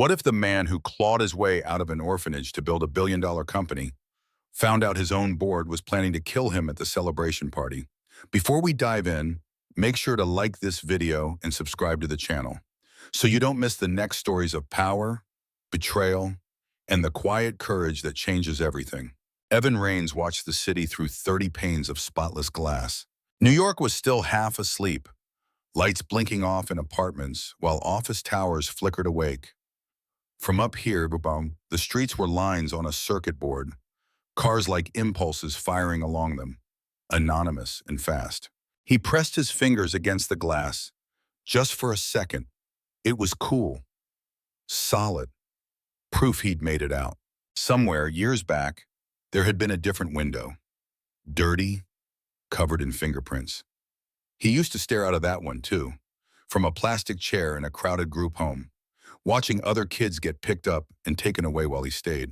What if the man who clawed his way out of an orphanage to build a billion-dollar company found out his own board was planning to kill him at the celebration party? Before we dive in, make sure to like this video and subscribe to the channel so you don't miss the next stories of power, betrayal, and the quiet courage that changes everything. Evan Rains watched the city through 30 panes of spotless glass. New York was still half asleep, lights blinking off in apartments while office towers flickered awake. From up here, the streets were lines on a circuit board, cars like impulses firing along them, anonymous and fast. He pressed his fingers against the glass, just for a second. It was cool, solid, proof he'd made it out. Somewhere, years back, there had been a different window, dirty, covered in fingerprints. He used to stare out of that one too, from a plastic chair in a crowded group home, watching other kids get picked up and taken away while he stayed.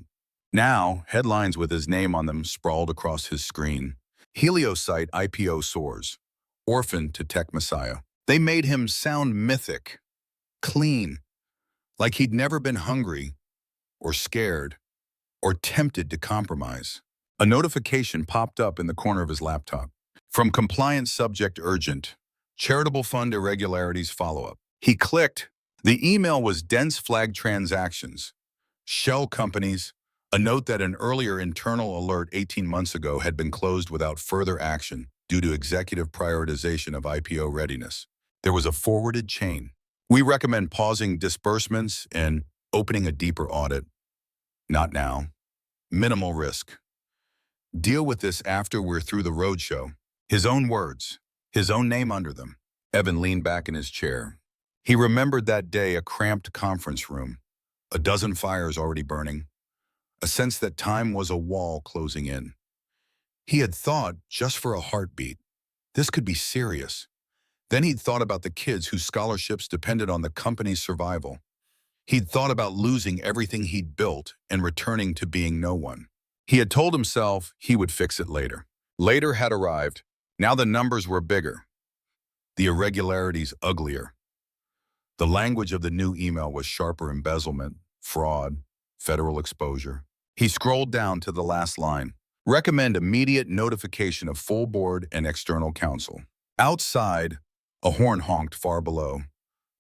Now, headlines with his name on them sprawled across his screen. Heliosite IPO soars, orphan to tech messiah. They made him sound mythic, clean, like he'd never been hungry or scared or tempted to compromise. A notification popped up in the corner of his laptop. From compliance subject urgent, charitable fund irregularities follow-up. He clicked. The email was dense flagged transactions, shell companies, a note that an earlier internal alert 18 months ago had been closed without further action due to executive prioritization of IPO readiness. There was a forwarded chain. We recommend pausing disbursements and opening a deeper audit. Not now. Minimal risk. Deal with this after we're through the roadshow. His own words, his own name under them. Evan leaned back in his chair. He remembered that day, a cramped conference room, a dozen fires already burning, a sense that time was a wall closing in. He had thought, just for a heartbeat, this could be serious. Then he'd thought about the kids whose scholarships depended on the company's survival. He'd thought about losing everything he'd built and returning to being no one. He had told himself he would fix it later. Later had arrived. Now the numbers were bigger, the irregularities uglier. The language of the new email was sharper: embezzlement, fraud, federal exposure. He scrolled down to the last line. Recommend immediate notification of full board and external counsel. Outside, a horn honked far below.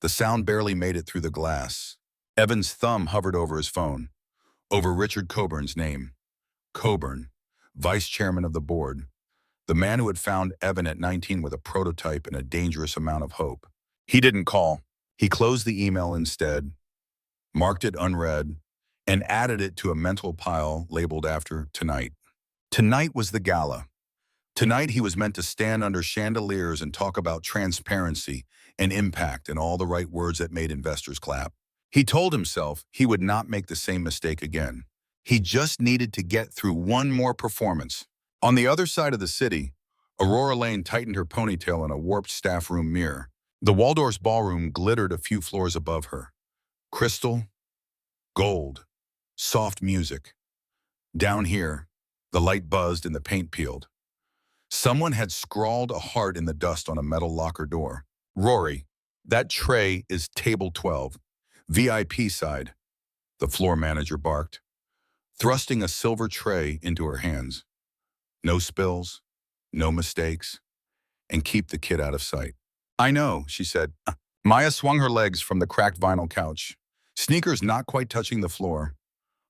The sound barely made it through the glass. Evan's thumb hovered over his phone, over Richard Coburn's name. Coburn, vice chairman of the board. The man who had found Evan at 19 with a prototype and a dangerous amount of hope. He didn't call. He closed the email instead, marked it unread, and added it to a mental pile labeled after tonight. Tonight was the gala. Tonight he was meant to stand under chandeliers and talk about transparency and impact and all the right words that made investors clap. He told himself he would not make the same mistake again. He just needed to get through one more performance. On the other side of the city, Aurora Lane tightened her ponytail in a warped staff room mirror. The Waldorf's ballroom glittered a few floors above her. Crystal, gold, soft music. Down here, the light buzzed and the paint peeled. Someone had scrawled a heart in the dust on a metal locker door. Rory, that tray is table 12, VIP side, the floor manager barked, thrusting a silver tray into her hands. No spills, no mistakes, and keep the kid out of sight. I know, she said. Maya swung her legs from the cracked vinyl couch, sneakers not quite touching the floor.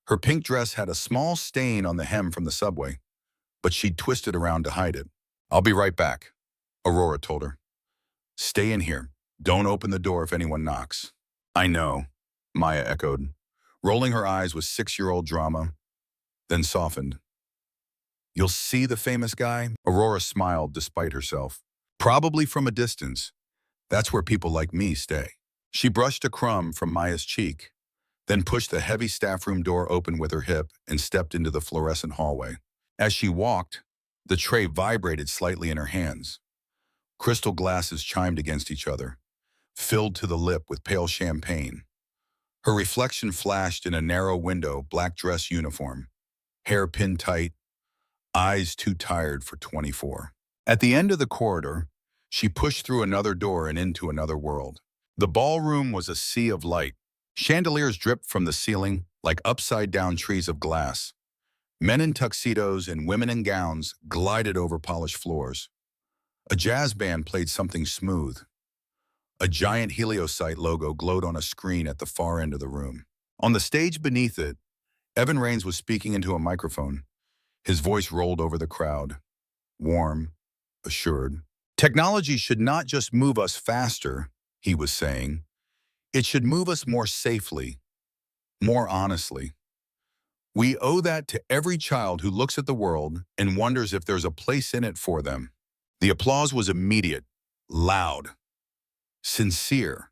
Her pink dress had a small stain on the hem from the subway, but she'd twisted around to hide it. I'll be right back, Aurora told her. Stay in here. Don't open the door if anyone knocks. I know, Maya echoed, rolling her eyes with 6-year-old drama, then softened. You'll see the famous guy? Aurora smiled despite herself. Probably from a distance. That's where people like me stay. She brushed a crumb from Maya's cheek, then pushed the heavy staff room door open with her hip and stepped into the fluorescent hallway. As she walked, the tray vibrated slightly in her hands. Crystal glasses chimed against each other, filled to the lip with pale champagne. Her reflection flashed in a narrow window black dress uniform, hair pinned tight, eyes too tired for 24. At the end of the corridor, she pushed through another door and into another world. The ballroom was a sea of light, Chandeliers dripped from the ceiling like upside-down trees of glass. Men in tuxedos and women in gowns glided over polished floors. A jazz band played something smooth. A giant Heliosite logo glowed on a screen at the far end of the room. On the stage beneath it, Evan Rains was speaking into a microphone. His voice rolled over the crowd, warm, assured. Technology should not just move us faster, he was saying. It should move us more safely, more honestly. We owe that to every child who looks at the world and wonders if there's a place in it for them. The applause was immediate, loud, sincere,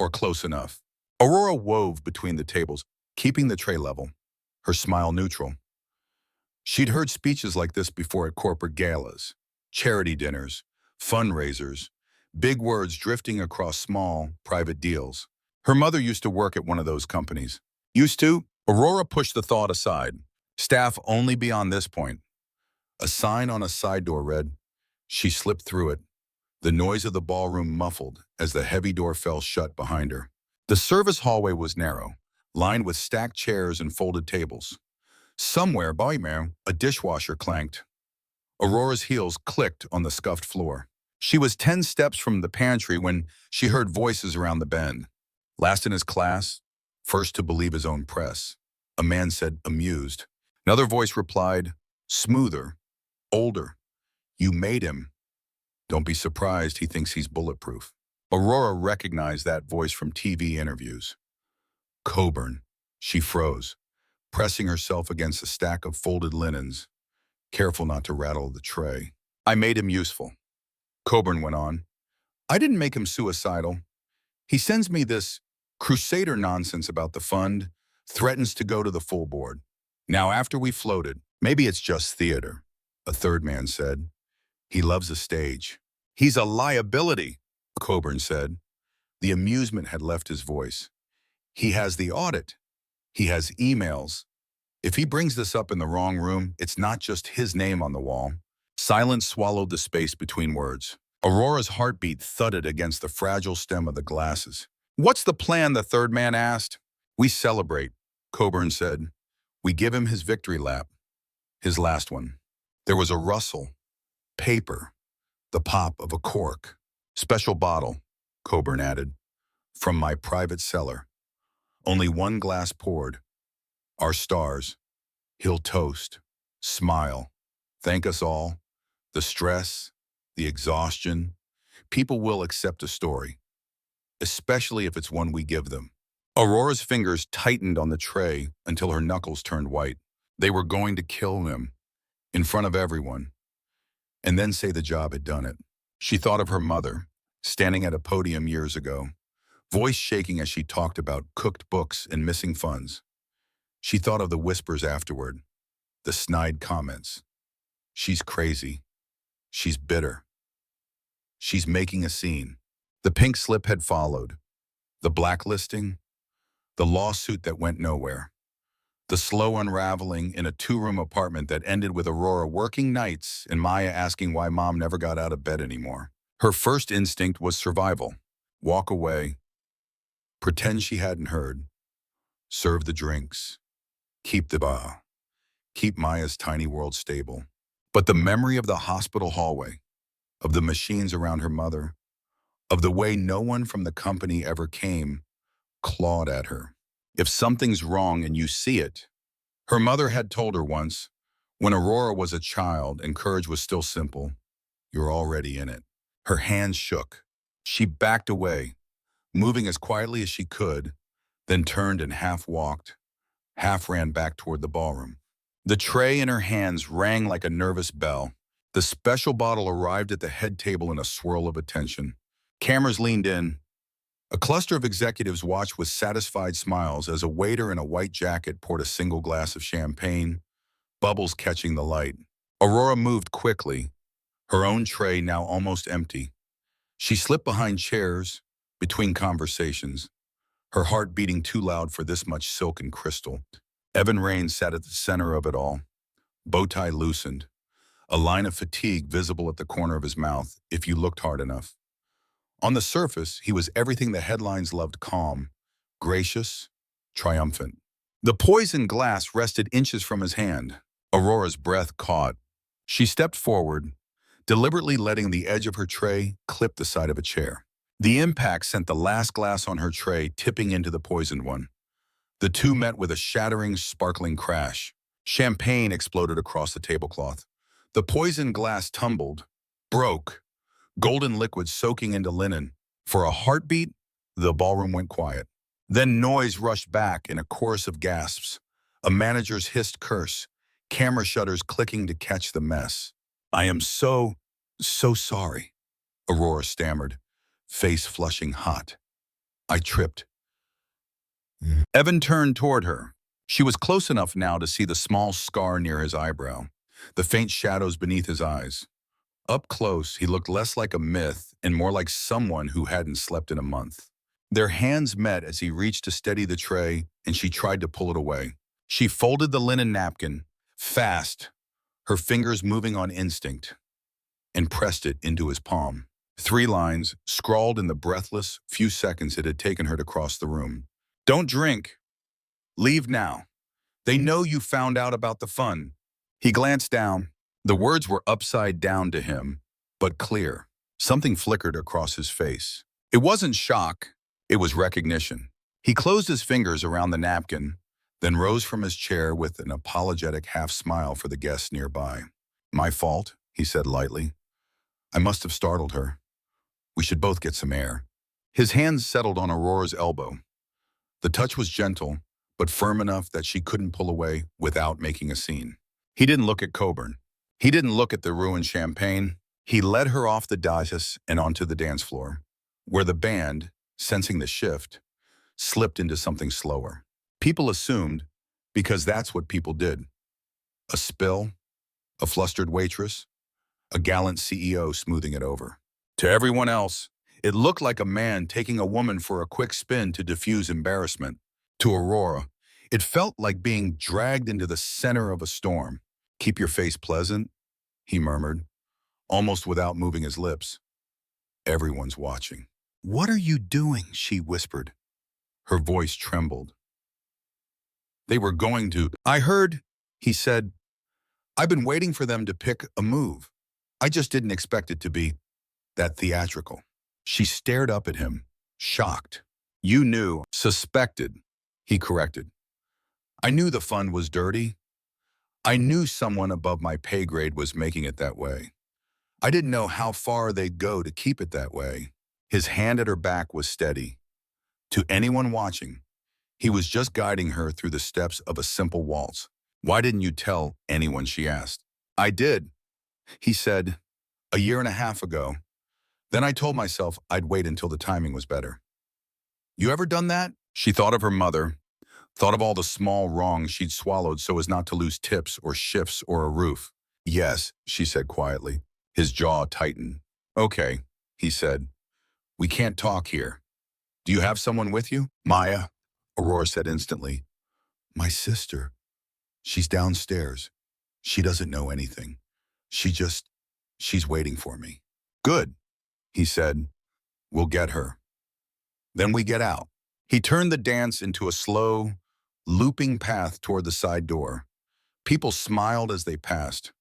or close enough. Aurora wove between the tables, keeping the tray level, her smile neutral. She'd heard speeches like this before at corporate galas, charity dinners, fundraisers, big words drifting across small, private deals. Her mother used to work at one of those companies. Used to? Aurora pushed the thought aside. Staff only beyond this point. A sign on a side door read. She slipped through it, the noise of the ballroom muffled as the heavy door fell shut behind her. The service hallway was narrow, lined with stacked chairs and folded tables. Somewhere, a dishwasher clanked. Aurora's heels clicked on the scuffed floor. She was 10 steps from the pantry when she heard voices around the bend. Last in his class, first to believe his own press. A man said, amused. Another voice replied, smoother, older. You made him. Don't be surprised he thinks he's bulletproof. Aurora recognized that voice from TV interviews. Coburn. She froze, pressing herself against a stack of folded linens, careful not to rattle the tray. I made him useful. Coburn went on. I didn't make him suicidal. He sends me this crusader nonsense about the fund, threatens to go to the full board. Now after we floated, maybe it's just theater, a third man said. He loves a stage. He's a liability, Coburn said. The amusement had left his voice. He has the audit. He has emails. If he brings this up in the wrong room, it's not just his name on the wall. Silence swallowed the space between words. Aurora's heartbeat thudded against the fragile stem of the glasses. What's the plan, the third man asked. We celebrate, Coburn said. We give him his victory lap. His last one. There was a rustle. Paper. The pop of a cork. Special bottle, Coburn added. From my private cellar. Only one glass poured. Our stars. He'll toast. Smile. Thank us all. The stress. The exhaustion. People will accept a story. Especially if it's one we give them. Aurora's fingers tightened on the tray until her knuckles turned white. They were going to kill him. In front of everyone. And then say the job had done it. She thought of her mother, standing at a podium years ago, voice shaking as she talked about cooked books and missing funds. She thought of the whispers afterward, the snide comments. She's crazy. She's bitter. She's making a scene. The pink slip had followed. The blacklisting. The lawsuit that went nowhere. The slow unraveling in a 2-room apartment that ended with Aurora working nights and Maya asking why mom never got out of bed anymore. Her first instinct was survival. Walk away. Pretend she hadn't heard. Serve the drinks. Keep the bar. Keep Maya's tiny world stable. But the memory of the hospital hallway, of the machines around her mother, of the way no one from the company ever came, clawed at her. If something's wrong and you see it, her mother had told her once, when Aurora was a child and courage was still simple, you're already in it. Her hands shook. She backed away, moving as quietly as she could, then turned and half walked, half ran back toward the ballroom. The tray in her hands rang like a nervous bell. The special bottle arrived at the head table in a swirl of attention. Cameras leaned in. A cluster of executives watched with satisfied smiles as a waiter in a white jacket poured a single glass of champagne, bubbles catching the light. Aurora moved quickly, her own tray now almost empty. She slipped behind chairs, between conversations, her heart beating too loud for this much silk and crystal. Evan Rains sat at the center of it all, bow tie loosened, a line of fatigue visible at the corner of his mouth if you looked hard enough. On the surface, he was everything the headlines loved: calm, gracious, triumphant. The poisoned glass rested inches from his hand. Aurora's breath caught. She stepped forward, deliberately letting the edge of her tray clip the side of a chair. The impact sent the last glass on her tray tipping into the poisoned one. The two met with a shattering, sparkling crash. Champagne exploded across the tablecloth. The poisoned glass tumbled, broke, golden liquid soaking into linen. For a heartbeat, the ballroom went quiet. Then noise rushed back in a chorus of gasps. A manager's hissed curse, camera shutters clicking to catch the mess. "I am so sorry," Aurora stammered, face flushing hot. "I tripped." Evan turned toward her. She was close enough now to see the small scar near his eyebrow, the faint shadows beneath his eyes. Up close, he looked less like a myth and more like someone who hadn't slept in a month. Their hands met as he reached to steady the tray, and she tried to pull it away. She folded the linen napkin, fast, her fingers moving on instinct, and pressed it into his palm. 3 lines, scrawled in the breathless few seconds it had taken her to cross the room. "Don't drink. Leave now. They know you found out about the fun." He glanced down. The words were upside down to him, but clear. Something flickered across his face. It wasn't shock, it was recognition. He closed his fingers around the napkin, then rose from his chair with an apologetic half-smile for the guests nearby. "My fault," he said lightly. "I must have startled her. We should both get some air." His hands settled on Aurora's elbow. The touch was gentle, but firm enough that she couldn't pull away without making a scene. He didn't look at Coburn. He didn't look at the ruined champagne. He led her off the dais and onto the dance floor, where the band, sensing the shift, slipped into something slower. People assumed, because that's what people did. A spill, a flustered waitress, a gallant CEO smoothing it over. To everyone else, it looked like a man taking a woman for a quick spin to diffuse embarrassment. To Aurora, it felt like being dragged into the center of a storm. "Keep your face pleasant," he murmured, almost without moving his lips. "Everyone's watching." "What are you doing?" she whispered. Her voice trembled. "They were going to." "I heard," he said. "I've been waiting for them to pick a move. I just didn't expect it to be that theatrical." She stared up at him, shocked. "You knew." "Suspected," he corrected. "I knew the fun was dirty. I knew someone above my pay grade was making it that way. I didn't know how far they'd go to keep it that way." His hand at her back was steady. To anyone watching, he was just guiding her through the steps of a simple waltz. "Why didn't you tell anyone?" she asked. "I did," he said, "a year and a half ago. Then I told myself I'd wait until the timing was better." "You ever done that?" She thought of her mother, thought of all the small wrongs she'd swallowed so as not to lose tips or shifts or a roof. "Yes," she said quietly. His jaw tightened. "Okay," he said. "We can't talk here. Do you have someone with you?" "Maya," Aurora said instantly. "My sister. She's downstairs. She doesn't know anything. She's waiting for me." "Good," he said. "We'll get her. Then we get out." He turned the dance into a slow, looping path toward the side door. People smiled as they passed,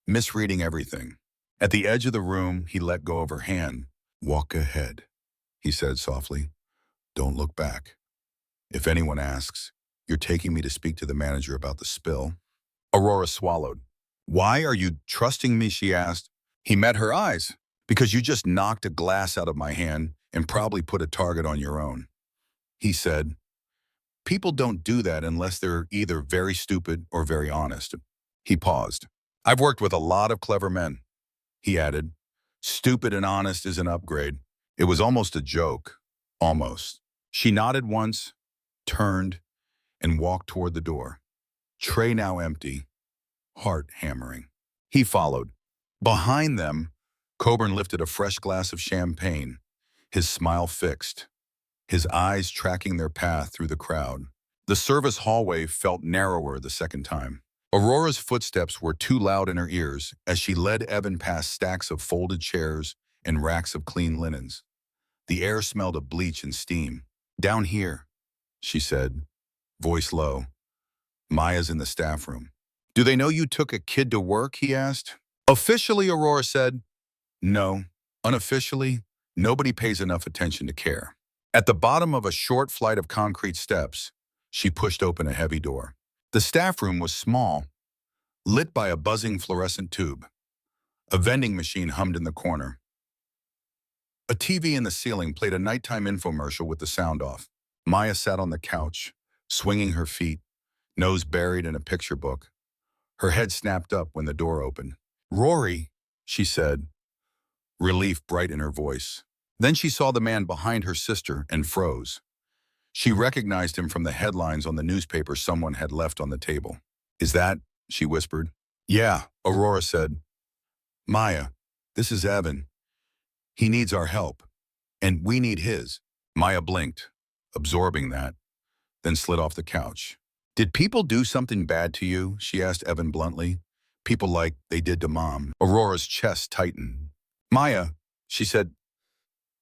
misreading everything. At the edge of the room, he let go of her hand. "Walk ahead," he said softly. "Don't look back. If anyone asks, you're taking me to speak to the manager about the spill." Aurora swallowed. "Why are you trusting me?" she asked. He met her eyes. "Because you just knocked a glass out of my hand and probably put a target on your own." He said, "People don't do that unless they're either very stupid or very honest." He paused. "I've worked with a lot of clever men," he added. "Stupid and honest is an upgrade." It was almost a joke. Almost. She nodded once, turned, and walked toward the door. Tray now empty, heart hammering. He followed. Behind them, Coburn lifted a fresh glass of champagne, his smile fixed, his eyes tracking their path through the crowd. The service hallway felt narrower the second time. Aurora's footsteps were too loud in her ears as she led Evan past stacks of folded chairs and racks of clean linens. The air smelled of bleach and steam. "Down here," she said, voice low. Maya's in the staff room. Do they know you took a kid to work, he asked. Officially, Aurora said. No. Unofficially, nobody pays enough attention to care. At the bottom of a short flight of concrete steps, she pushed open a heavy door. The staff room was small, lit by a buzzing fluorescent tube. A vending machine hummed in the corner. A TV in the ceiling played a nighttime infomercial with the sound off. Maya sat on the couch, swinging her feet, nose buried in a picture book. Her head snapped up when the door opened. Rory, she said, relief bright in her voice. Then she saw the man behind her sister and froze. She recognized him from the headlines on the newspaper someone had left on the table. Is that? She whispered. Yeah, Aurora said. Maya, this is Evan. He needs our help, and we need his. Maya blinked, absorbing that, then slid off the couch. Did people do something bad to you? She asked Evan bluntly. People like they did to Mom. Aurora's chest tightened. Maya, she said.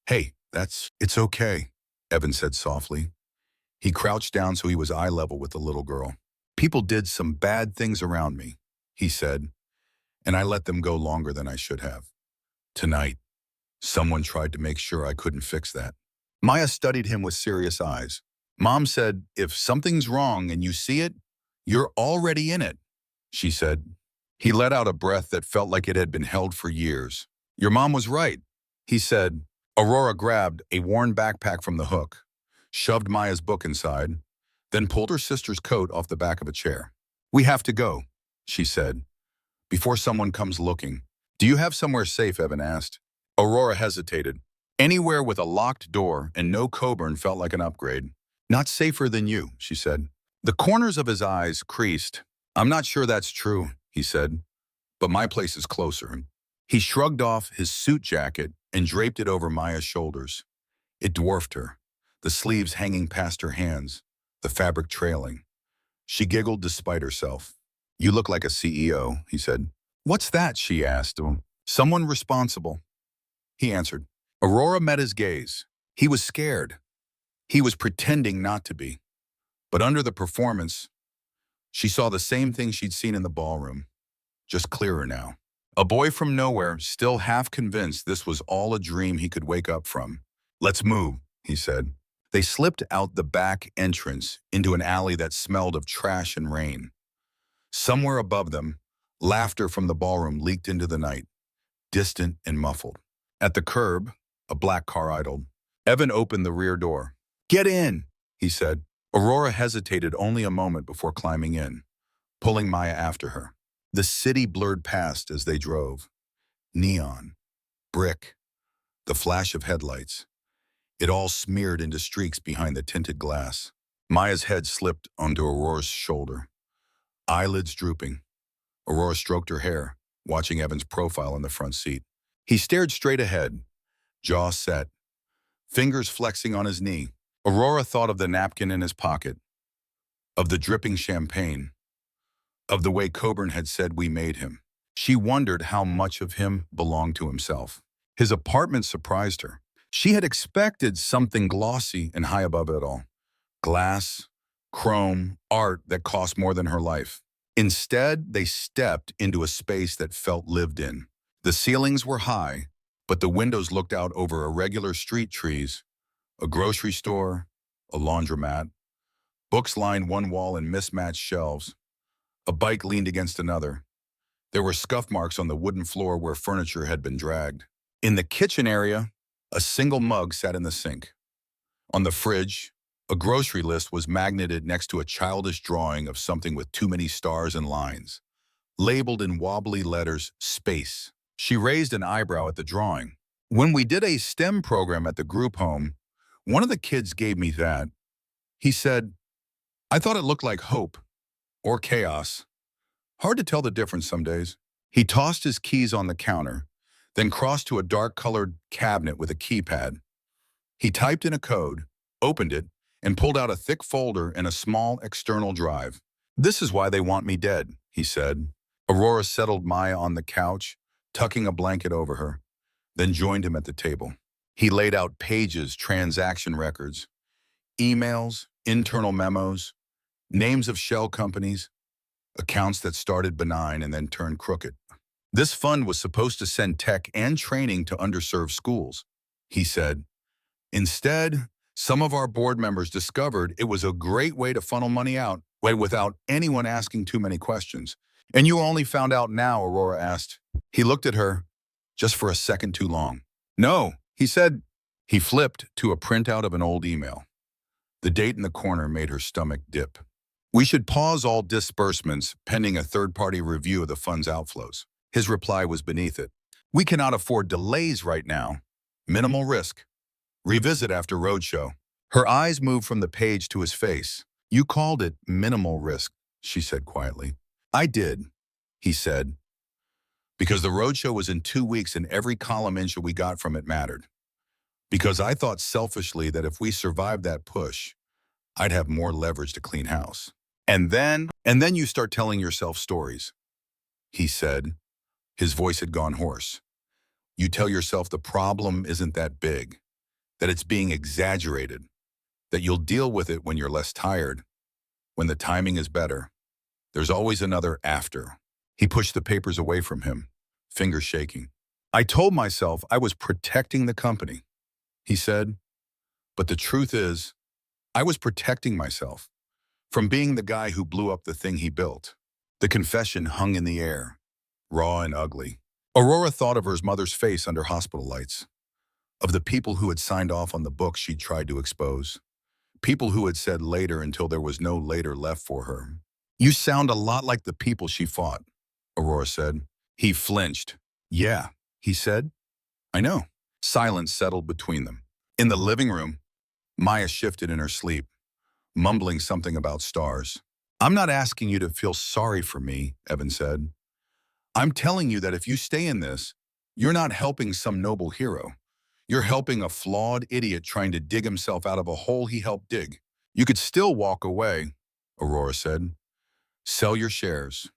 Hey, it's okay, Evan said softly. He crouched down so he was eye level with the little girl. People did some bad things around me, he said, and I let them go longer than I should have. Tonight, someone tried to make sure I couldn't fix that. Maya studied him with serious eyes. Mom said, if something's wrong and you see it, you're already in it, she said. He let out a breath that felt like it had been held for years. Your mom was right, he said. Aurora grabbed a worn backpack from the hook, shoved Maya's book inside, then pulled her sister's coat off the back of a chair. We have to go, she said, before someone comes looking. Do you have somewhere safe, Evan asked. Aurora hesitated. Anywhere with a locked door and no Coburn felt like an upgrade. Not safer than you, she said. The corners of his eyes creased. I'm not sure that's true, he said, but my place is closer. He shrugged off his suit jacket and draped it over Maya's shoulders. It dwarfed her, the sleeves hanging past her hands, the fabric trailing. She giggled despite herself. You look like a CEO, he said. What's that, she asked. Someone responsible, he answered. Aurora met his gaze. He was scared. He was pretending not to be. But under the performance, she saw the same thing she'd seen in the ballroom, just clearer now. A boy from nowhere, still half convinced this was all a dream he could wake up from. Let's move, he said. They slipped out the back entrance into an alley that smelled of trash and rain. Somewhere above them, laughter from the ballroom leaked into the night, distant and muffled. At the curb, a black car idled. Evan opened the rear door. Get in, he said. Aurora hesitated only a moment before climbing in, pulling Maya after her. The city blurred past as they drove. Neon, brick, the flash of headlights. It all smeared into streaks behind the tinted glass. Maya's head slipped onto Aurora's shoulder, eyelids drooping. Aurora stroked her hair, watching Evan's profile in the front seat. He stared straight ahead, jaw set, fingers flexing on his knee. Aurora thought of the napkin in his pocket, of the dripping champagne, of the way Coburn had said we made him. She wondered how much of him belonged to himself. His apartment surprised her. She had expected something glossy and high above it all. Glass, chrome, art that cost more than her life. Instead, they stepped into a space that felt lived in. The ceilings were high, but the windows looked out over irregular street trees, a grocery store, a laundromat. Books lined one wall in mismatched shelves. A bike leaned against another. There were scuff marks on the wooden floor where furniture had been dragged. In the kitchen area, a single mug sat in the sink. On the fridge, a grocery list was magneted next to a childish drawing of something with too many stars and lines. Labeled in wobbly letters, space. She raised an eyebrow at the drawing. When we did a STEM program at the group home, one of the kids gave me that. He said, I thought it looked like hope or chaos. Hard to tell the difference some days. He tossed his keys on the counter, then crossed to a dark-colored cabinet with a keypad. He typed in a code, opened it, and pulled out a thick folder and a small external drive. This is why they want me dead, he said. Aurora settled Maya on the couch, tucking a blanket over her, then joined him at the table. He laid out pages, transaction records. Emails, internal memos, names of shell companies, accounts that started benign and then turned crooked. This fund was supposed to send tech and training to underserved schools, he said. Instead, some of our board members discovered it was a great way to funnel money out without anyone asking too many questions. And you only found out now, Aurora asked. He looked at her just for a second too long. No, he said. He flipped to a printout of an old email. The date in the corner made her stomach dip. We should pause all disbursements pending a third-party review of the fund's outflows. His reply was beneath it. We cannot afford delays right now. Minimal risk. Revisit after roadshow. Her eyes moved from the page to his face. You called it minimal risk, she said quietly. I did, he said, because the roadshow was in 2 weeks and every column inch we got from it mattered. Because I thought selfishly that if we survived that push, I'd have more leverage to clean house. And then you start telling yourself stories, he said. His voice had gone hoarse. You tell yourself the problem isn't that big, that it's being exaggerated, that you'll deal with it when you're less tired, when the timing is better. There's always another after. He pushed the papers away from him, fingers shaking. I told myself I was protecting the company, he said. But the truth is, I was protecting myself from being the guy who blew up the thing he built. The confession hung in the air, raw and ugly. Aurora thought of her mother's face under hospital lights, of the people who had signed off on the book she'd tried to expose, people who had said later until there was no later left for her. You sound a lot like the people she fought, Aurora said. He flinched. Yeah, he said. I know. Silence settled between them. In the living room, Maya shifted in her sleep, mumbling something about stars. I'm not asking you to feel sorry for me, Evan said. I'm telling you that if you stay in this, you're not helping some noble hero. You're helping a flawed idiot trying to dig himself out of a hole he helped dig. You could still walk away, Aurora said. Sell your shares.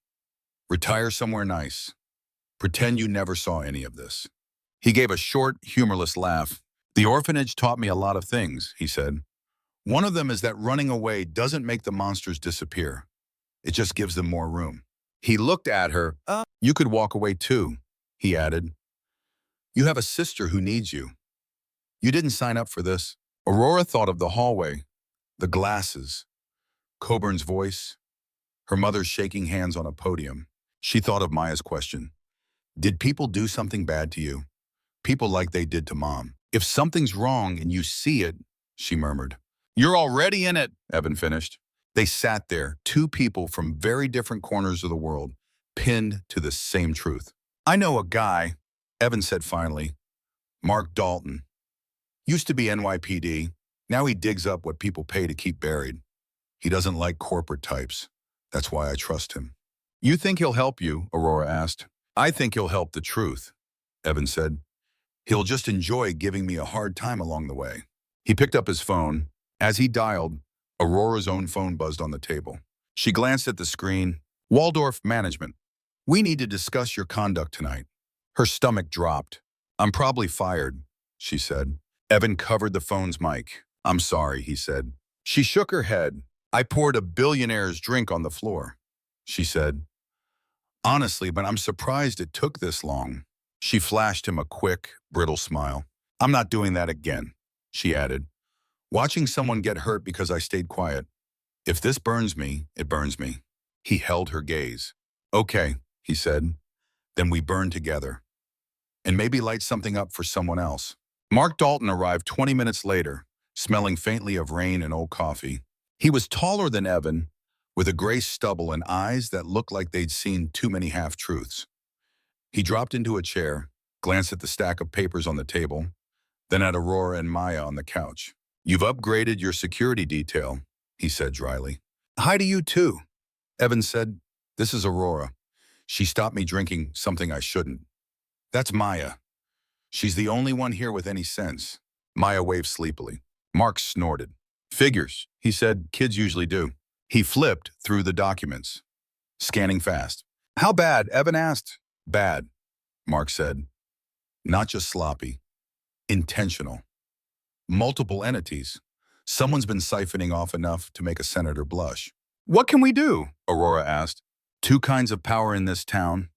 Retire somewhere nice. Pretend you never saw any of this. He gave a short, humorless laugh. The orphanage taught me a lot of things, he said. One of them is that running away doesn't make the monsters disappear. It just gives them more room. He looked at her. You could walk away too, he added. You have a sister who needs you. You didn't sign up for this. Aurora thought of the hallway, the glasses, Coburn's voice, her mother's shaking hands on a podium. She thought of Maya's question. Did people do something bad to you? People like they did to Mom. If something's wrong and you see it, she murmured. You're already in it, Evan finished. They sat there, two people from very different corners of the world, pinned to the same truth. I know a guy, Evan said finally, Mark Dalton. Used to be NYPD. Now he digs up what people pay to keep buried. He doesn't like corporate types. That's why I trust him. You think he'll help you? Aurora asked. I think he'll help the truth, Evan said. He'll just enjoy giving me a hard time along the way. He picked up his phone. As he dialed, Aurora's own phone buzzed on the table. She glanced at the screen. Waldorf Management. We need to discuss your conduct tonight. Her stomach dropped. I'm probably fired, she said. Evan covered the phone's mic. I'm sorry, he said. She shook her head. I poured a billionaire's drink on the floor, she said. Honestly, but I'm surprised it took this long. She flashed him a quick, brittle smile. I'm not doing that again, she added. Watching someone get hurt because I stayed quiet. If this burns me, it burns me. He held her gaze. Okay, he said. Then we burn together. And maybe light something up for someone else. Mark Dalton arrived 20 minutes later, smelling faintly of rain and old coffee. He was taller than Evan, with a gray stubble and eyes that looked like they'd seen too many half-truths. He dropped into a chair, glanced at the stack of papers on the table, then at Aurora and Maya on the couch. You've upgraded your security detail, he said dryly. Hi to you too, Evan said. This is Aurora. She stopped me drinking something I shouldn't. That's Maya. She's the only one here with any sense. Maya waved sleepily. Mark snorted. Figures, he said. Kids usually do. He flipped through the documents, scanning fast. How bad? Evan asked. Bad, Mark said. Not just sloppy. Intentional. Multiple entities. Someone's been siphoning off enough to make a senator blush. What can we do? Aurora asked. Two kinds of power in this town,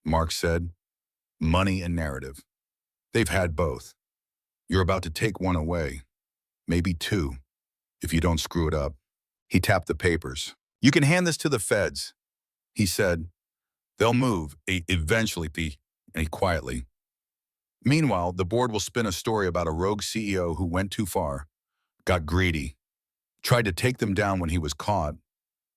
Mark said. Money and narrative. They've had both. You're about to take one away. Maybe two, if you don't screw it up. He tapped the papers. You can hand this to the feds, he said. They'll move, eventually, quietly. Meanwhile, the board will spin a story about a rogue CEO who went too far, got greedy, tried to take them down when he was caught.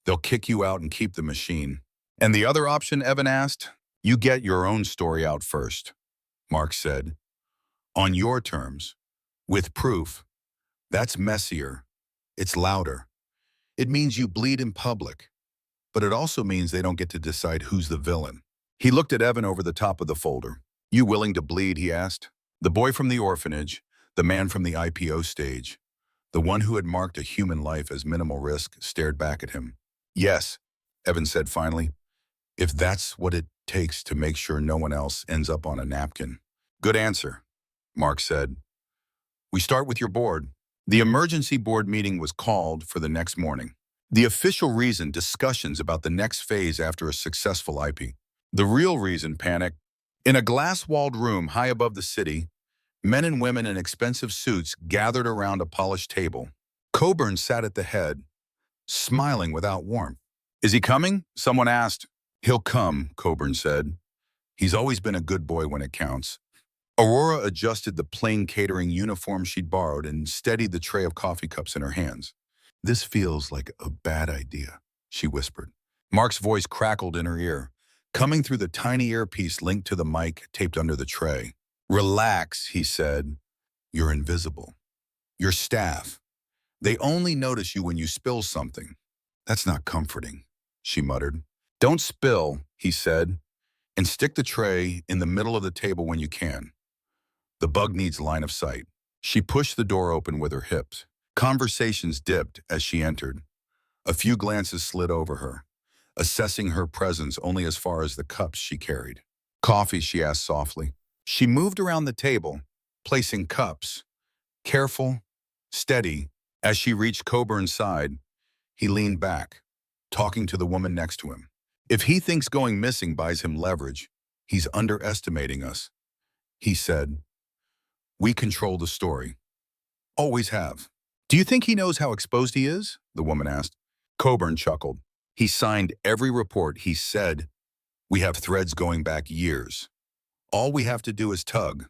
They'll kick you out and keep the machine. And the other option, Evan asked? You get your own story out first, Mark said. On your terms, with proof. That's messier. It's louder. It means you bleed in public, but it also means they don't get to decide who's the villain. He looked at Evan over the top of the folder. You willing to bleed, he asked. The boy from the orphanage, the man from the IPO stage, the one who had marked a human life as minimal risk, stared back at him. Yes, Evan said finally, if that's what it takes to make sure no one else ends up on a napkin. Good answer, Mark said. We start with your board. The emergency board meeting was called for the next morning. The official reason, discussions about the next phase after a successful IP. The real reason, panic. In a glass-walled room high above the city, men and women in expensive suits gathered around a polished table. Coburn sat at the head, smiling without warmth. Is he coming? Someone asked. He'll come, Coburn said. He's always been a good boy when it counts. Aurora adjusted the plain catering uniform she'd borrowed and steadied the tray of coffee cups in her hands. This feels like a bad idea, she whispered. Mark's voice crackled in her ear, coming through the tiny earpiece linked to the mic taped under the tray. Relax, he said. You're invisible. Your staff. They only notice you when you spill something. That's not comforting, she muttered. Don't spill, he said, and stick the tray in the middle of the table when you can. The bug needs line of sight. She pushed the door open with her hips. Conversations dipped as she entered. A few glances slid over her, assessing her presence only as far as the cups she carried. Coffee, she asked softly. She moved around the table, placing cups. Careful, steady. As she reached Coburn's side, he leaned back, talking to the woman next to him. If he thinks going missing buys him leverage, he's underestimating us, he said. We control the story. Always have. Do you think he knows how exposed he is? The woman asked. Coburn chuckled. He signed every report. He said, we have threads going back years. All we have to do is tug.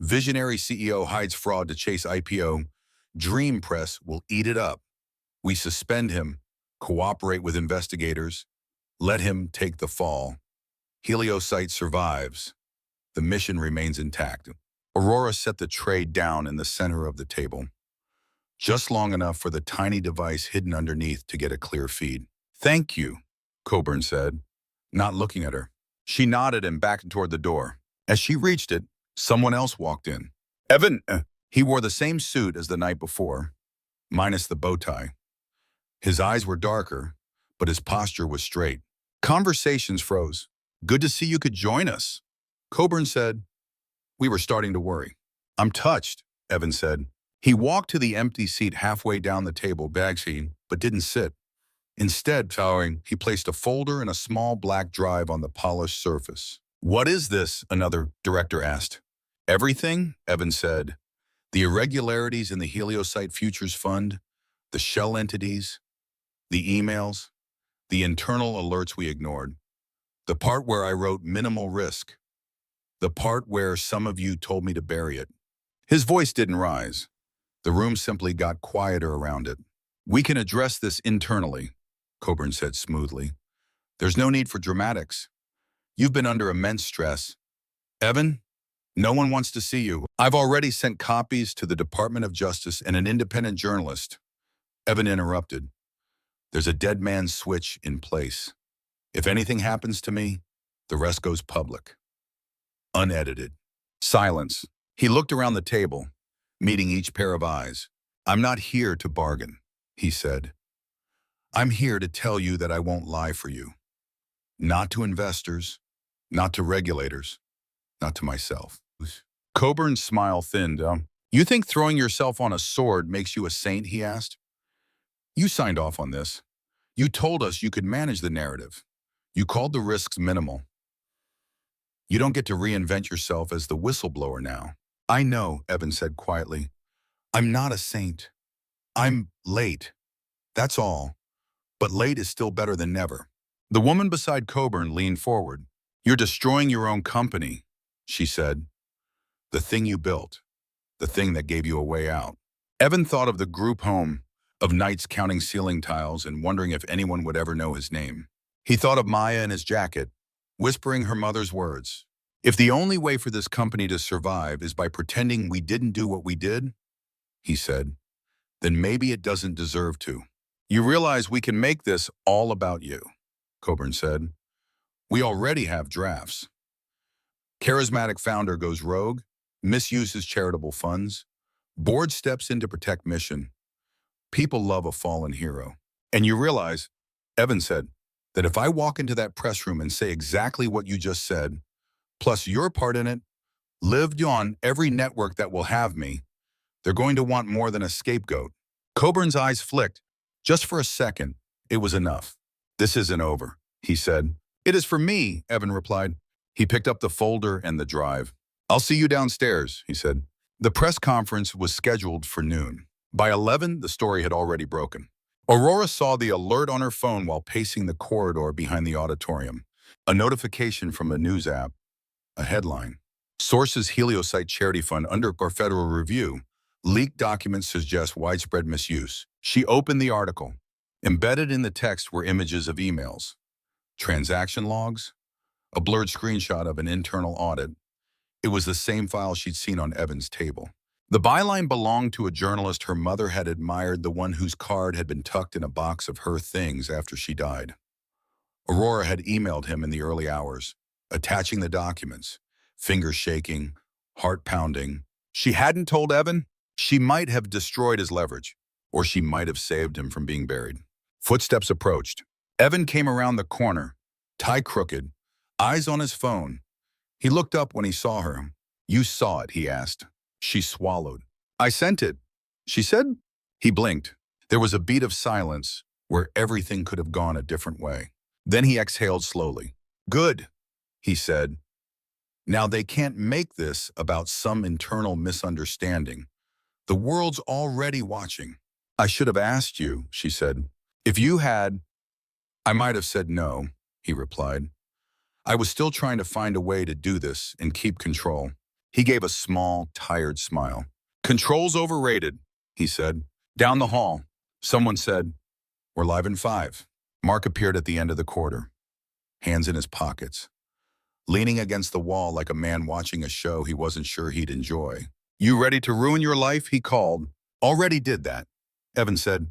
Visionary CEO hides fraud to chase IPO. Dream Press will eat it up. We suspend him, cooperate with investigators, let him take the fall. Heliosite survives. The mission remains intact. Aurora set the tray down in the center of the table, just long enough for the tiny device hidden underneath to get a clear feed. Thank you, Coburn said, not looking at her. She nodded and backed toward the door. As she reached it, someone else walked in. Evan, he wore the same suit as the night before, minus the bow tie. His eyes were darker, but his posture was straight. Conversations froze. Good to see you could join us, Coburn said. We were starting to worry. I'm touched, Evan said. He walked to the empty seat halfway down the table, bagsy, but didn't sit. Instead, towering, he placed a folder and a small black drive on the polished surface. What is this? Another director asked. Everything, Evan said. The irregularities in the Heliosite Futures Fund, the shell entities, the emails, the internal alerts we ignored, the part where I wrote minimal risk, the part where some of you told me to bury it. His voice didn't rise. The room simply got quieter around it. We can address this internally, Coburn said smoothly. There's no need for dramatics. You've been under immense stress. Evan, no one wants to see you. I've already sent copies to the Department of Justice and an independent journalist. Evan interrupted. There's a dead man's switch in place. If anything happens to me, the rest goes public. Unedited. Silence. He looked around the table, meeting each pair of eyes. I'm not here to bargain, he said. I'm here to tell you that I won't lie for you. Not to investors, not to regulators, not to myself. Coburn's smile thinned. You think throwing yourself on a sword makes you a saint, he asked. You signed off on this. You told us you could manage the narrative. You called the risks minimal. You don't get to reinvent yourself as the whistleblower now. I know, Evan said quietly. I'm not a saint. I'm late. That's all. But late is still better than never. The woman beside Coburn leaned forward. You're destroying your own company, she said. The thing you built. The thing that gave you a way out. Evan thought of the group home, of nights counting ceiling tiles and wondering if anyone would ever know his name. He thought of Maya in his jacket, whispering her mother's words. If the only way for this company to survive is by pretending we didn't do what we did, he said, then maybe it doesn't deserve to. You realize we can make this all about you, Coburn said. We already have drafts. Charismatic founder goes rogue, misuses charitable funds, board steps in to protect mission. People love a fallen hero. And you realize, Evan said, that if I walk into that press room and say exactly what you just said, plus your part in it, lived on every network that will have me, they're going to want more than a scapegoat. Coburn's eyes flicked. Just for a second, it was enough. This isn't over, he said. It is for me, Evan replied. He picked up the folder and the drive. I'll see you downstairs, he said. The press conference was scheduled for noon. By 11, the story had already broken. Aurora saw the alert on her phone while pacing the corridor behind the auditorium. A notification from a news app. A headline. Sources Heliosite Charity Fund under federal review. Leaked documents suggest widespread misuse. She opened the article. Embedded in the text were images of emails, transaction logs, a blurred screenshot of an internal audit. It was the same file she'd seen on Evan's table. The byline belonged to a journalist her mother had admired, the one whose card had been tucked in a box of her things after she died. Aurora had emailed him in the early hours, attaching the documents, fingers shaking, heart pounding. She hadn't told Evan. She might have destroyed his leverage, or she might have saved him from being buried. Footsteps approached. Evan came around the corner, tie crooked, eyes on his phone. He looked up when he saw her. You saw it, he asked. She swallowed. I sent it, she said. He blinked. There was a beat of silence where everything could have gone a different way. Then he exhaled slowly. Good, he said. Now they can't make this about some internal misunderstanding. The world's already watching. I should have asked you, she said. If you had, I might have said no, he replied. I was still trying to find a way to do this and keep control. He gave a small, tired smile. Control's overrated, he said. Down the hall, someone said, we're live in 5. Mark appeared at the end of the corridor, hands in his pockets, leaning against the wall like a man watching a show he wasn't sure he'd enjoy. You ready to ruin your life? He called. Already did that. Evan said,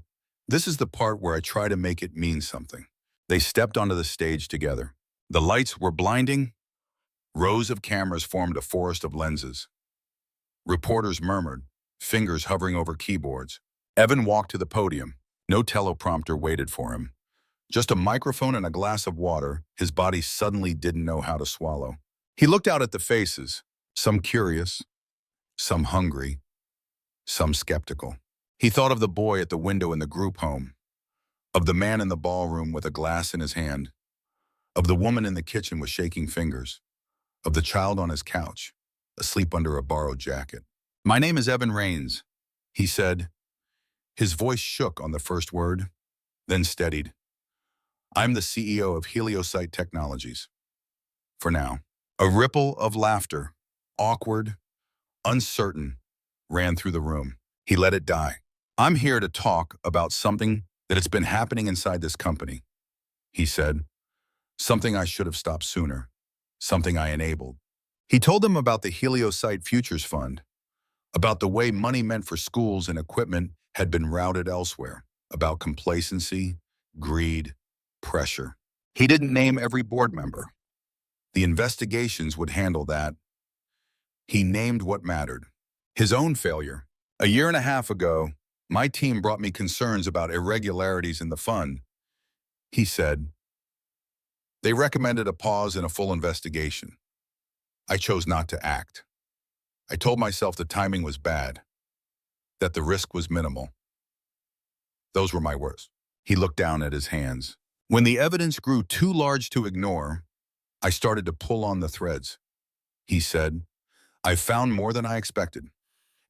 this is the part where I try to make it mean something. They stepped onto the stage together. The lights were blinding. Rows of cameras formed a forest of lenses. Reporters murmured, fingers hovering over keyboards. Evan walked to the podium. No teleprompter waited for him. Just a microphone and a glass of water. His body suddenly didn't know how to swallow. He looked out at the faces, some curious, some hungry, some skeptical. He thought of the boy at the window in the group home, of the man in the ballroom with a glass in his hand, of the woman in the kitchen with shaking fingers, of the child on his couch, asleep under a borrowed jacket. My name is Evan Rains, he said. His voice shook on the first word, then steadied. I'm the CEO of Heliosite Technologies. For now. A ripple of laughter, awkward, uncertain, ran through the room. He let it die. I'm here to talk about something that has been happening inside this company, he said. Something I should have stopped sooner. Something I enabled. He told them about the Heliosite Futures Fund, about the way money meant for schools and equipment had been routed elsewhere, about complacency, greed, pressure. He didn't name every board member. The investigations would handle that. He named what mattered. His own failure. A year and a half ago, my team brought me concerns about irregularities in the fund. He said, they recommended a pause and a full investigation. I chose not to act. I told myself the timing was bad. that the risk was minimal. Those were my words. He looked down at his hands. When the evidence grew too large to ignore, I started to pull on the threads. He said, I found more than I expected.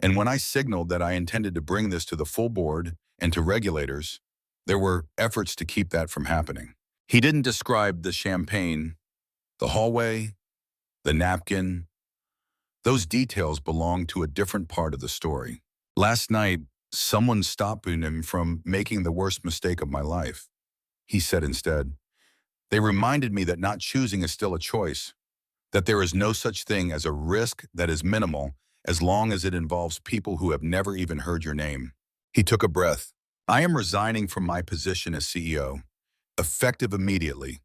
And when I signaled that I intended to bring this to the full board and to regulators, there were efforts to keep that from happening. He didn't describe the champagne, the hallway, the napkin. Those details belong to a different part of the story. Last night, someone stopped him from making the worst mistake of my life. He said instead, they reminded me that not choosing is still a choice, that there is no such thing as a risk that is minimal as long as it involves people who have never even heard your name. He took a breath. I am resigning from my position as CEO, effective immediately,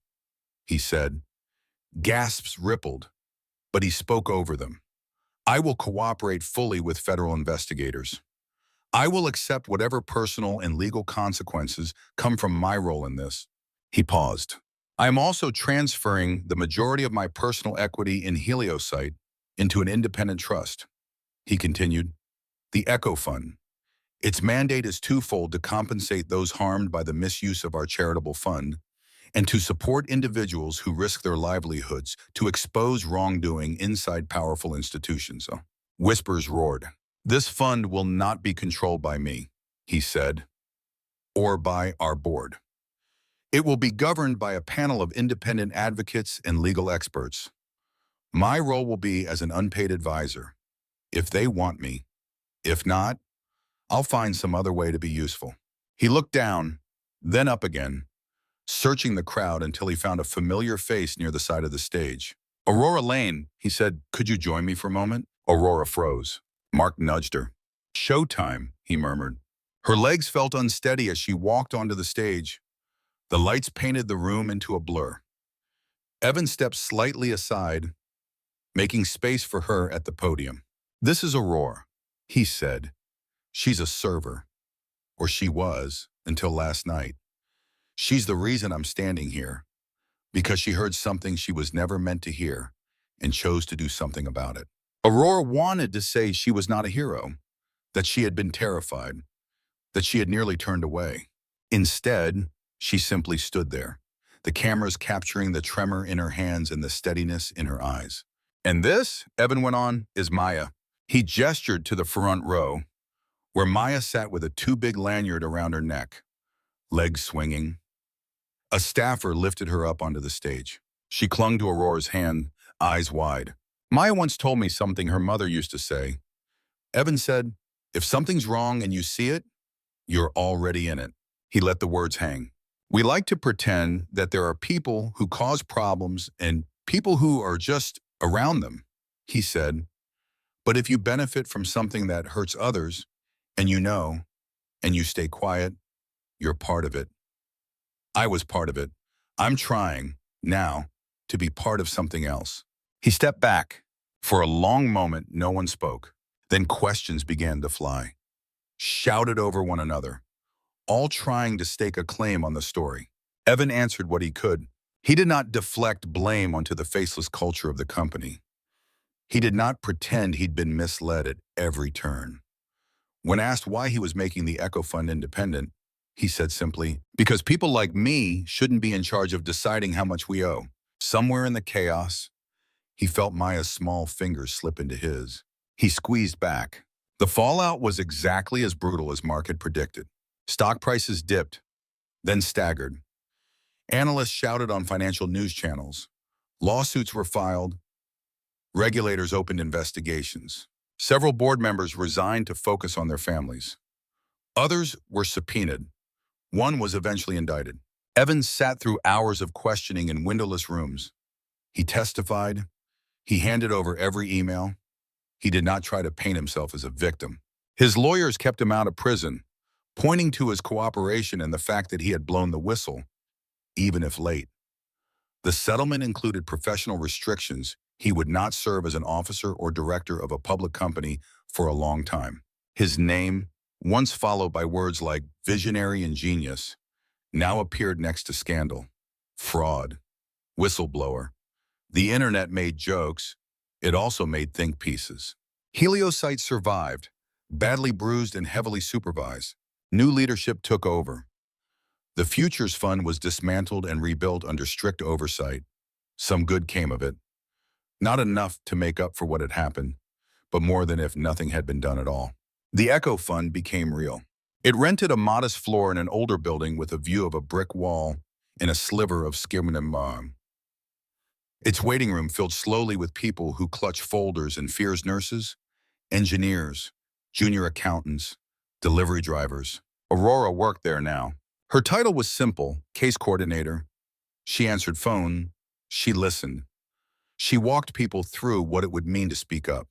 he said. Gasps rippled, but he spoke over them. I will cooperate fully with federal investigators. I will accept whatever personal and legal consequences come from my role in this. He paused. I am also transferring the majority of my personal equity in Heliosite into an independent trust. He continued, the Echo Fund. Its mandate is twofold: to compensate those harmed by the misuse of our charitable fund and to support individuals who risk their livelihoods to expose wrongdoing inside powerful institutions. Whispers roared. This fund will not be controlled by me, he said, or by our board. It will be governed by a panel of independent advocates and legal experts. My role will be as an unpaid advisor, if they want me. If not, I'll find some other way to be useful. He looked down, then up again, searching the crowd until he found a familiar face near the side of the stage. Aurora Lane, he said, could you join me for a moment? Aurora froze. Mark nudged her. Showtime, he murmured. Her legs felt unsteady as she walked onto the stage. The lights painted the room into a blur. Evan stepped slightly aside, making space for her at the podium. This is Aurora, he said. She's a server, or she was, until last night. She's the reason I'm standing here, because she heard something she was never meant to hear and chose to do something about it. Aurora wanted to say she was not a hero, that she had been terrified, that she had nearly turned away. Instead, she simply stood there, the cameras capturing the tremor in her hands and the steadiness in her eyes. And this, Evan went on, is Maya. He gestured to the front row, where Maya sat with a too big lanyard around her neck, legs swinging. A staffer lifted her up onto the stage. She clung to Aurora's hand, eyes wide. Maya once told me something her mother used to say. Evan said, if something's wrong and you see it, you're already in it. He let the words hang. We like to pretend that there are people who cause problems and people who are just around them, he said. But if you benefit from something that hurts others, and you know, and you stay quiet, you're part of it. I was part of it. I'm trying, now, to be part of something else. He stepped back. For a long moment, no one spoke. Then questions began to fly, shouted over one another, all trying to stake a claim on the story. Evan answered what he could. He did not deflect blame onto the faceless culture of the company. He did not pretend he'd been misled at every turn. When asked why he was making the Echo Fund independent, he said simply, because people like me shouldn't be in charge of deciding how much we owe. Somewhere in the chaos, he felt Maya's small fingers slip into his. He squeezed back. The fallout was exactly as brutal as Mark had predicted. Stock prices dipped, then staggered. Analysts shouted on financial news channels. Lawsuits were filed. Regulators opened investigations. Several board members resigned to focus on their families. Others were subpoenaed. One was eventually indicted. Evans sat through hours of questioning in windowless rooms. He testified. He handed over every email. He did not try to paint himself as a victim. His lawyers kept him out of prison, pointing to his cooperation and the fact that he had blown the whistle, even if late. The settlement included professional restrictions. He would not serve as an officer or director of a public company for a long time. His name, once followed by words like visionary and genius, now appeared next to scandal, fraud, whistleblower. The internet made jokes. It also made think pieces. Heliosite survived, badly bruised and heavily supervised. New leadership took over. The Futures Fund was dismantled and rebuilt under strict oversight. Some good came of it. Not enough to make up for what had happened, but more than if nothing had been done at all. The Echo Fund became real. It rented a modest floor in an older building with a view of a brick wall and a sliver of Skirmanam. Its waiting room filled slowly with people who clutched folders and fears nurses, engineers, junior accountants, delivery drivers. Aurora worked there now. Her title was simple, case coordinator. She answered phone. She listened. She walked people through what it would mean to speak up,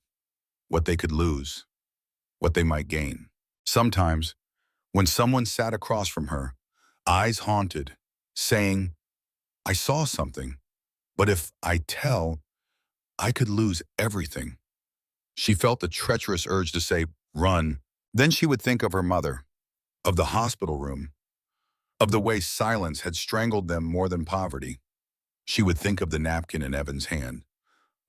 what they could lose, what they might gain. Sometimes, when someone sat across from her, eyes haunted, saying, I saw something, but if I tell, I could lose everything. She felt the treacherous urge to say, run. Then she would think of her mother, of the hospital room, of the way silence had strangled them more than poverty. She would think of the napkin in Evan's hand,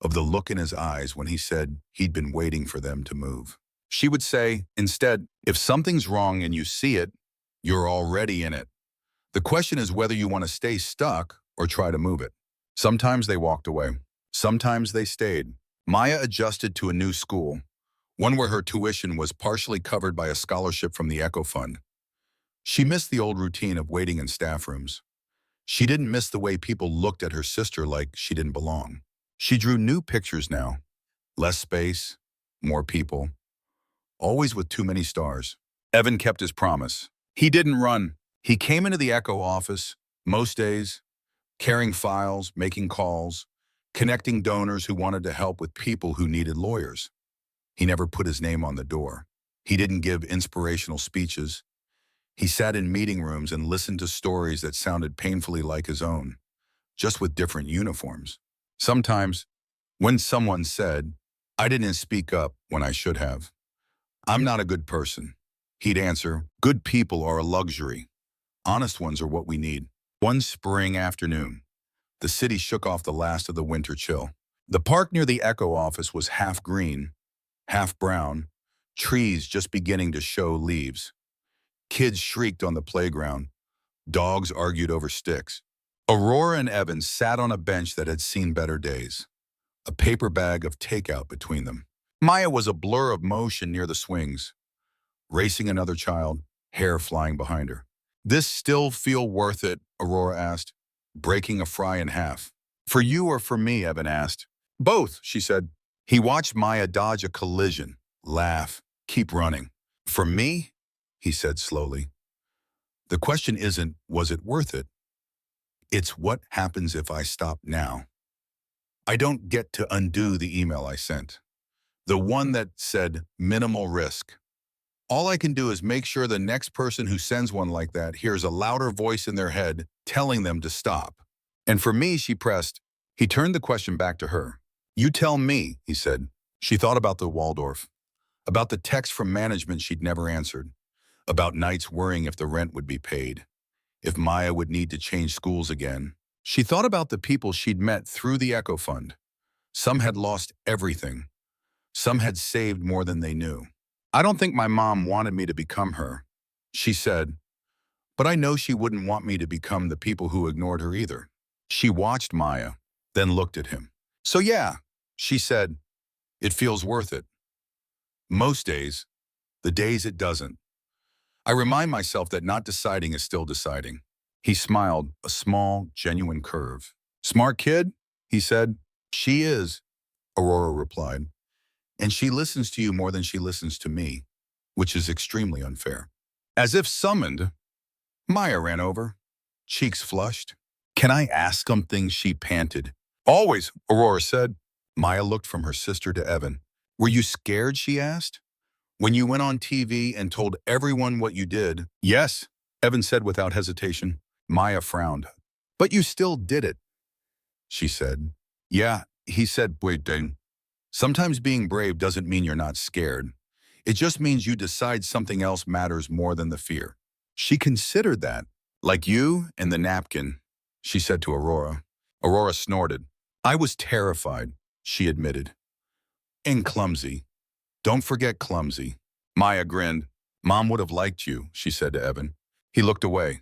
of the look in his eyes when he said he'd been waiting for them to move. She would say, instead, if something's wrong and you see it, you're already in it. The question is whether you want to stay stuck or try to move it. Sometimes they walked away. Sometimes they stayed. Maya adjusted to a new school, one where her tuition was partially covered by a scholarship from the Echo Fund. She missed the old routine of waiting in staff rooms. She didn't miss the way people looked at her sister like she didn't belong. She drew new pictures now. Less space, more people. Always with too many stars. Evan kept his promise. He didn't run. He came into the Echo office, most days, carrying files, making calls, connecting donors who wanted to help with people who needed lawyers. He never put his name on the door. He didn't give inspirational speeches. He sat in meeting rooms and listened to stories that sounded painfully like his own, just with different uniforms. Sometimes, when someone said, I didn't speak up when I should have, I'm not a good person, he'd answer, good people are a luxury. Honest ones are what we need. One spring afternoon, the city shook off the last of the winter chill. The park near the Echo office was half green, half brown, trees just beginning to show leaves. Kids shrieked on the playground. Dogs argued over sticks. Aurora and Evan sat on a bench that had seen better days, a paper bag of takeout between them. Maya was a blur of motion near the swings, racing another child, hair flying behind her. This still feel worth it? Aurora asked, breaking a fry in half. For you or for me? Evan asked. Both, she said. He watched Maya dodge a collision, laugh, keep running. For me? He said slowly. The question isn't, was it worth it? It's what happens if I stop now. I don't get to undo the email I sent, the one that said minimal risk. All I can do is make sure the next person who sends one like that hears a louder voice in their head telling them to stop. And for me, she pressed. He turned the question back to her. You tell me, he said. She thought about the Waldorf, about the text from management she'd never answered, about nights worrying if the rent would be paid, if Maya would need to change schools again. She thought about the people she'd met through the Echo Fund. Some had lost everything. Some had saved more than they knew. I don't think my mom wanted me to become her, she said, but I know she wouldn't want me to become the people who ignored her either. She watched Maya, then looked at him. So yeah, she said, it feels worth it. Most days, the days it doesn't. I remind myself that not deciding is still deciding. He smiled, a small, genuine curve. Smart kid, he said. She is, Aurora replied. And she listens to you more than she listens to me, which is extremely unfair. As if summoned, Maya ran over, cheeks flushed. Can I ask something? She panted. Always, Aurora said. Maya looked from her sister to Evan. Were you scared? She asked. When you went on TV and told everyone what you did? Yes, Evan said without hesitation. Maya frowned. But you still did it, she said. Yeah, he said, waiting. Sometimes being brave doesn't mean you're not scared. It just means you decide something else matters more than the fear. She considered that. Like you and the napkin, she said to Aurora. Aurora snorted. I was terrified, she admitted. And clumsy. Don't forget clumsy. Maya grinned. Mom would have liked you, she said to Evan. He looked away,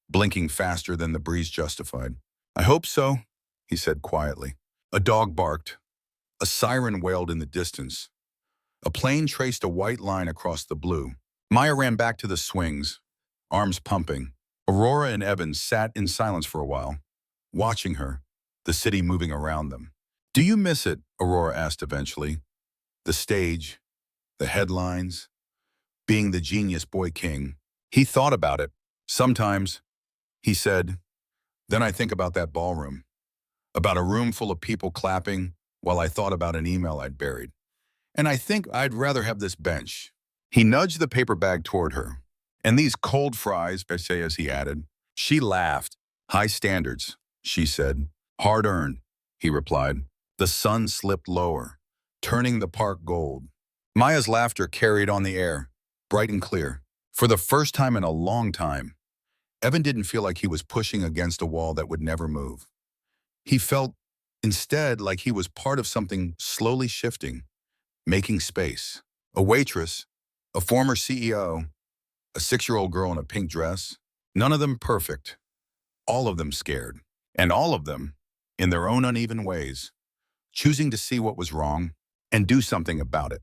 blinking faster than the breeze justified. I hope so, he said quietly. A dog barked. A siren wailed in the distance. A plane traced a white line across the blue. Maya ran back to the swings, arms pumping. Aurora and Evan sat in silence for a while, watching her, the city moving around them. Do you miss it? Aurora asked eventually. The stage, the headlines, being the genius boy king. He thought about it. Sometimes, he said, then I think about that ballroom, about a room full of people clapping while I thought about an email I'd buried. And I think I'd rather have this bench. He nudged the paper bag toward her. And these cold fries, as he added. She laughed. High standards, she said. Hard-earned, he replied. The sun slipped lower, turning the park gold. Maya's laughter carried on the air, bright and clear. For the first time in a long time, Evan didn't feel like he was pushing against a wall that would never move. He felt, instead, like he was part of something slowly shifting, making space. A waitress, a former CEO, a 6-year-old girl in a pink dress, none of them perfect, all of them scared, and all of them, in their own uneven ways, choosing to see what was wrong and do something about it.